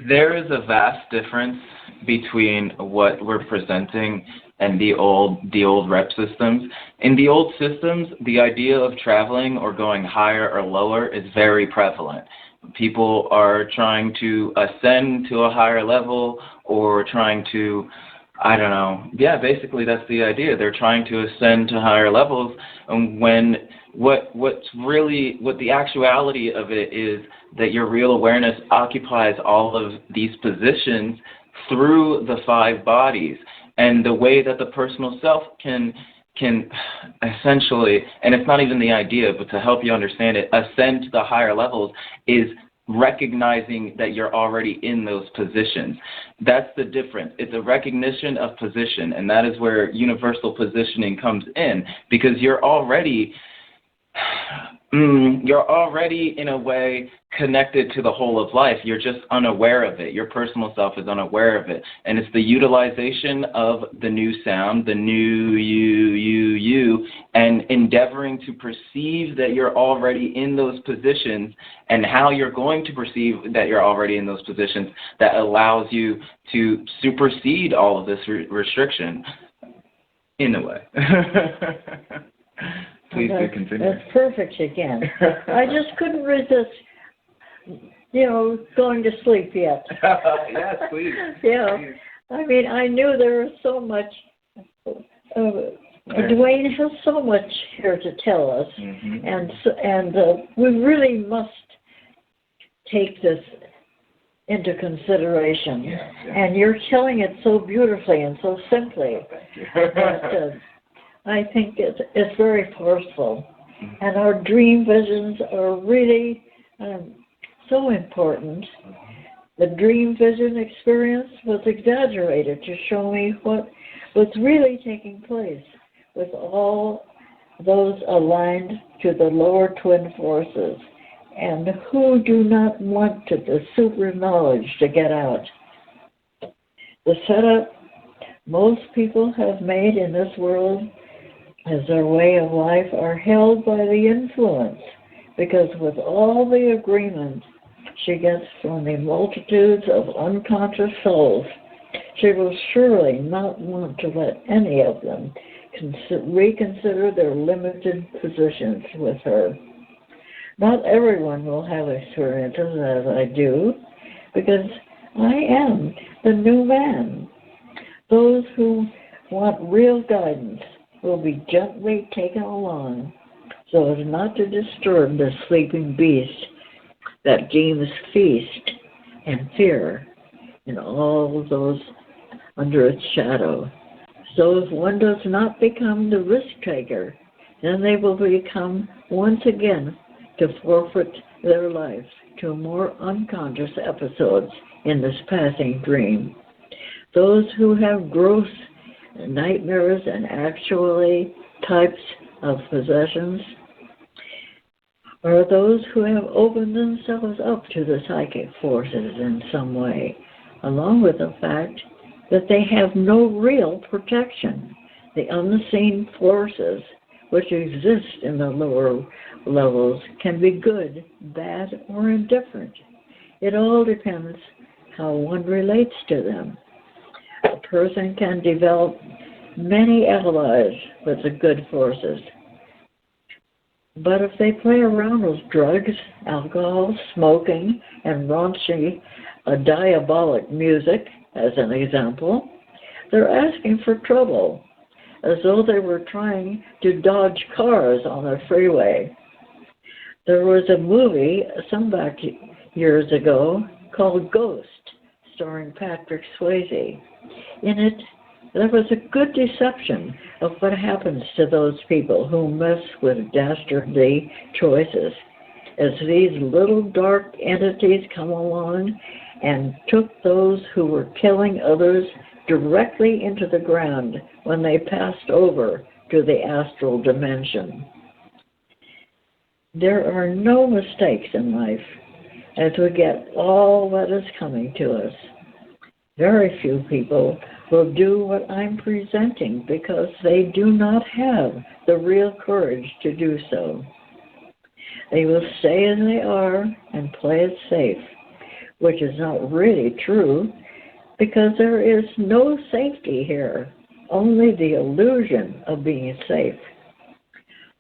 There is a vast difference between what we're presenting and the old rep systems. In the old systems, the idea of traveling or going higher or lower is very prevalent. People are trying to ascend to a higher level or trying to, I don't know, yeah, basically that's the idea. They're trying to ascend to higher levels, and when what the actuality of it is that your real awareness occupies all of these positions through the 5 bodies. And the way that the personal self can essentially, and it's not even the idea, but to help you understand it, ascend to the higher levels is recognizing that you're already in those positions. That's the difference. It's a recognition of position, and that is where universal positioning comes in, because you're already in a way connected to the whole of life. You're just unaware of it. Your personal self is unaware of it. And it's the utilization of the new sound, the new you, and endeavoring to perceive that you're already in those positions and how you're going to perceive that you're already in those positions that allows you to supersede all of this restriction in a way. Please do continue. That's perfect again. I just couldn't resist, going to sleep yet. Yes, please. Yeah. Please. I mean, I knew there was so much. Dwayne has so much here to tell us, and we really must take this into consideration. Yeah. And you're telling it so beautifully and so simply. That, I think it's very forceful. And our dream visions are really so important. The dream vision experience was exaggerated to show me what was really taking place with all those aligned to the lower twin forces and who do not want the super knowledge to get out. The setup most people have made in this world as their way of life are held by the influence, because with all the agreement she gets from the multitudes of unconscious souls, she will surely not want to let any of them reconsider their limited positions with her. Not everyone will have experiences as I do, because I am the new man. Those who want real guidance will be gently taken along so as not to disturb the sleeping beast that deems feast and fear in all those under its shadow. So if one does not become the risk taker, then they will become once again to forfeit their lives to more unconscious episodes in this passing dream. Those who have gross nightmares and actually types of possessions are those who have opened themselves up to the psychic forces in some way, along with the fact that they have no real protection. The unseen forces which exist in the lower levels can be good, bad, or indifferent. It all depends how one relates to them. A person can develop many allies with the good forces. But if they play around with drugs, alcohol, smoking, and raunchy, diabolic music, as an example, they're asking for trouble, as though they were trying to dodge cars on the freeway. There was a movie some back years ago called Ghost, starring Patrick Swayze. In it, there was a good deception of what happens to those people who mess with dastardly choices, as these little dark entities come along and took those who were killing others directly into the ground when they passed over to the astral dimension. There are no mistakes in life as we get all that is coming to us. Very few people will do what I'm presenting because they do not have the real courage to do so. They will stay as they are and play it safe, which is not really true, because there is no safety here, only the illusion of being safe.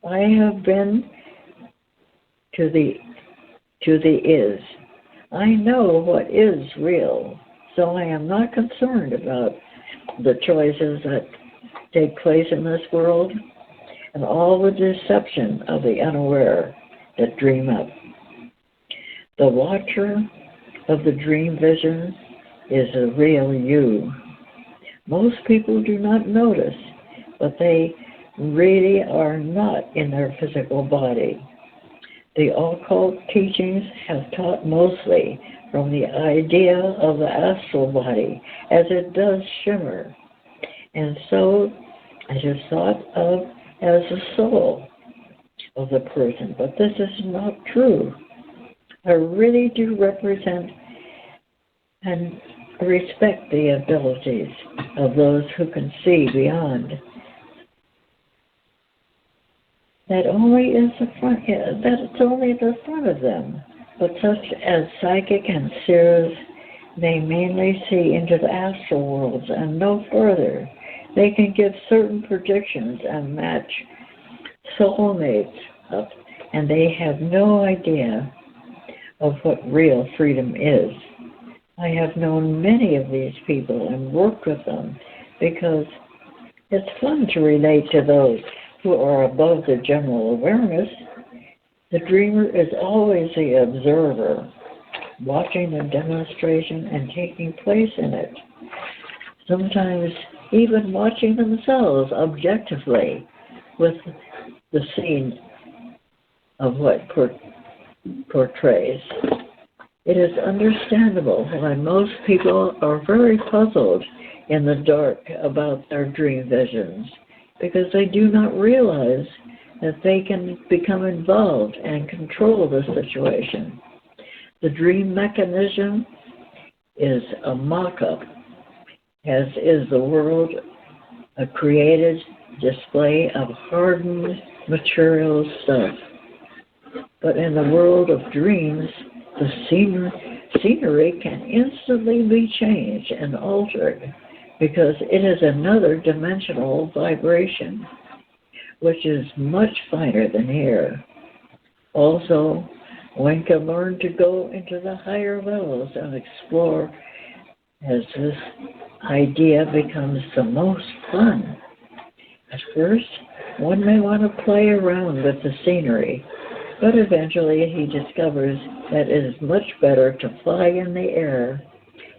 I have been to the is. I know what is real, so I am not concerned about the choices that take place in this world and all the deception of the unaware that dream up. The watcher of the dream vision is the real you. Most people do not notice, but they really are not in their physical body. The occult teachings have taught mostly from the idea of the astral body, as it does shimmer, and so it is thought of as the soul of the person. But this is not true. I really do represent and respect the abilities of those who can see beyond. That only is the front. That it's only the front of them. But such as psychic and seers, they mainly see into the astral worlds and no further. They can give certain predictions and match soulmates up, and they have no idea of what real freedom is. I have known many of these people and worked with them because it's fun to relate to those who are above the general awareness. The dreamer is always the observer, watching the demonstration and taking place in it, sometimes even watching themselves objectively with the scene of what portrays. It is understandable why most people are very puzzled in the dark about their dream visions, because they do not realize that they can become involved and control the situation. The dream mechanism is a mock-up, as is the world a created display of hardened material stuff. But in the world of dreams, the scenery can instantly be changed and altered, because it is another dimensional vibration, which is much finer than here. Also, one can learn to go into the higher levels and explore as this idea becomes the most fun. At first, one may want to play around with the scenery, but eventually he discovers that it is much better to fly in the air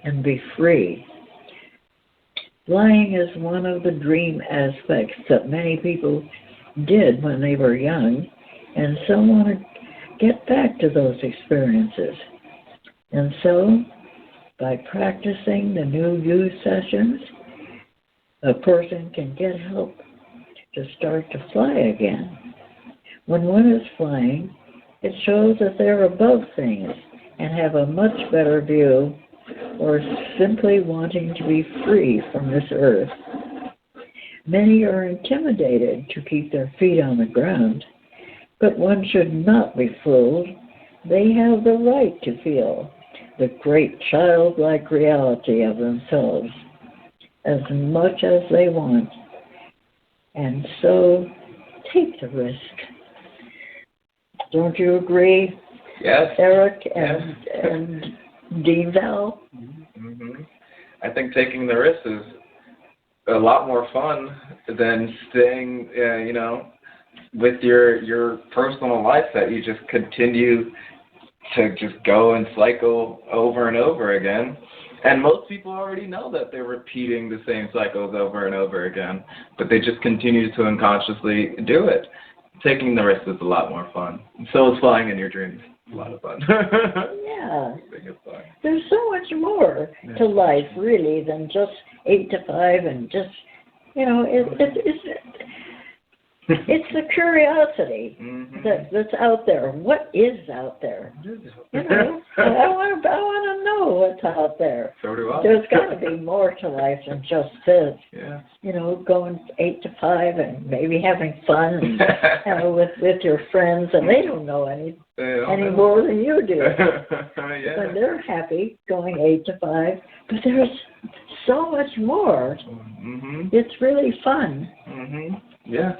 and be free. Flying is one of the dream aspects that many people did when they were young, and some want to get back to those experiences. And so, by practicing the new you sessions, a person can get help to start to fly again. When one is flying, it shows that they're above things and have a much better view, or simply wanting to be free from this earth. Many are intimidated to keep their feet on the ground, but one should not be fooled. They have the right to feel the great childlike reality of themselves as much as they want. And so, take the risk. Don't you agree? Yes. Erick and Dean Val? Mm-hmm. I think taking the risk is a lot more fun than staying, with your personal life that you just continue to just go and cycle over and over again. And most people already know that they're repeating the same cycles over and over again, but they just continue to unconsciously do it. Taking the risk is a lot more fun. So is flying in your dreams. A lot of fun. Yeah. There's so much more to life, really, than just 8 to 5 and just, it's the curiosity that's out there. What is out there? I want to know out there. So do I. There's got to be more to life than just this. Yeah. You know, going 8 to 5 and maybe having fun and, with your friends, and they don't know any more than you do. Yeah. But they're happy going 8 to 5, but there's so much more. Mm-hmm. It's really fun. Mm-hmm. Yeah.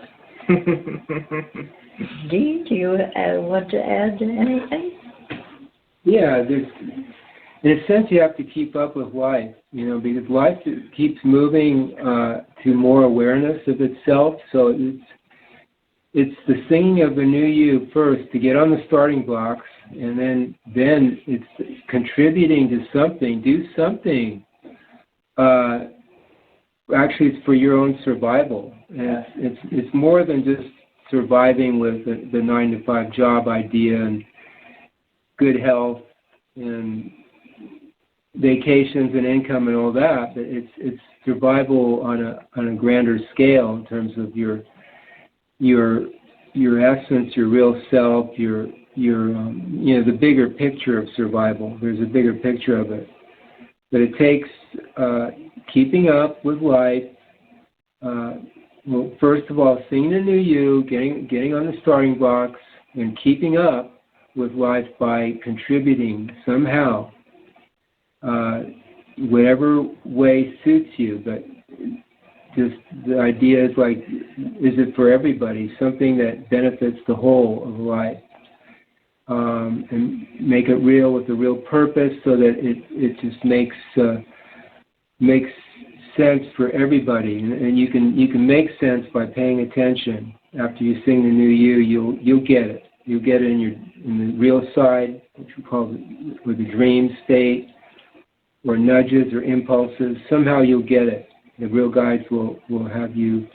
Dean, do you want to add anything? Yeah, there's, in a sense, you have to keep up with life, you know, because life keeps moving to more awareness of itself. So it's the singing of the new you first to get on the starting blocks, and then it's contributing to something. Do something. Actually, it's for your own survival. And it's more than just surviving with the 9-to-5 job idea and good health and vacations and income and all that. But it's survival on a grander scale in terms of your essence, your real self, your the bigger picture of survival. There's a bigger picture of it, but it takes keeping up with life. Well, first of all, seeing the new you, getting on the starting blocks, and keeping up with life by contributing somehow, whatever way suits you. But just the idea is like, is it for everybody? Something that benefits the whole of life, and make it real with a real purpose, so that it just makes sense for everybody, and you can make sense by paying attention. After you sing the new you, you'll get it. You'll get it in the real side, which we call the dream state, or nudges or impulses. Somehow you'll get it. The real guides will have you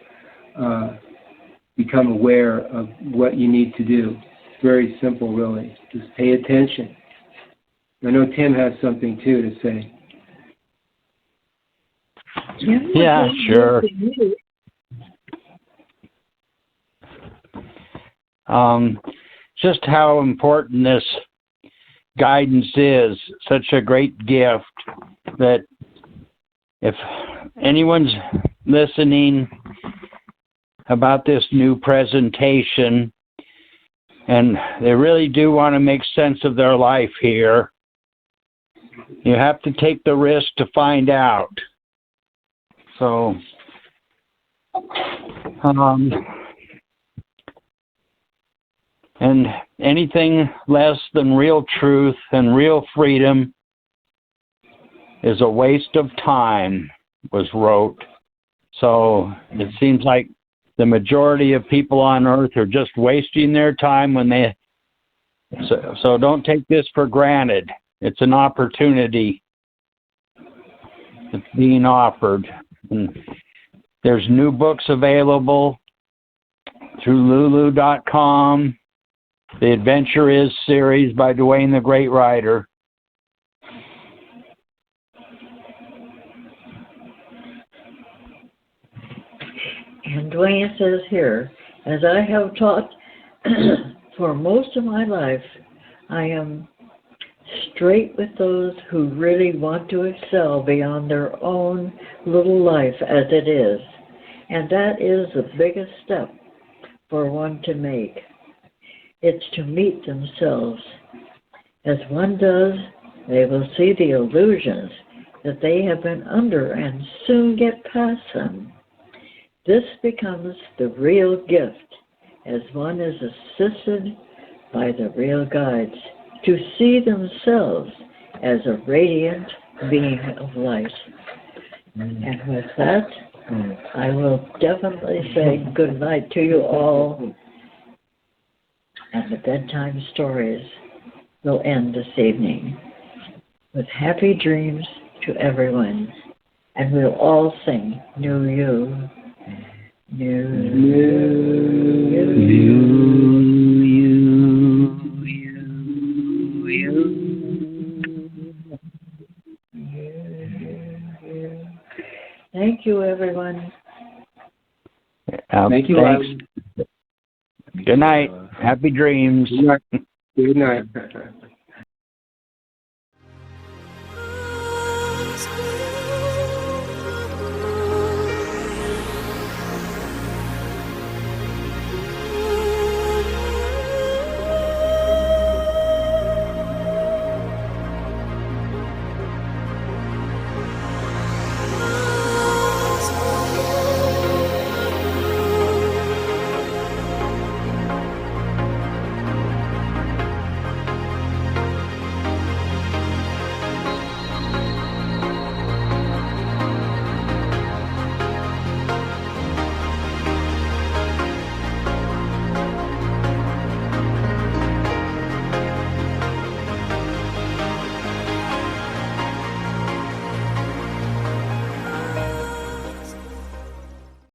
become aware of what you need to do. It's very simple, really. Just pay attention. I know Tim has something too to say. Yeah, sure. Just how important this guidance is, such a great gift, that if anyone's listening about this new presentation and they really do want to make sense of their life here, you have to take the risk to find out. So, and anything less than real truth and real freedom is a waste of time, was wrote. So it seems like the majority of people on earth are just wasting their time when they, so don't take this for granted. It's an opportunity that's being offered. And there's new books available through lulu.com. The Adventure Is series by Dwayne the Great Writer. And Dwayne says here, as I have taught for most of my life, I am straight with those who really want to excel beyond their own little life as it is. And that is the biggest step for one to make. It's to meet themselves. As one does, they will see the illusions that they have been under and soon get past them. This becomes the real gift as one is assisted by the real guides to see themselves as a radiant being of light. And with that, I will definitely say good night to you all. And the bedtime stories will end this evening with happy dreams to everyone. And we'll all sing New You. New Thank you, everyone. Thank you. Thanks. Good night. Happy dreams. Good night.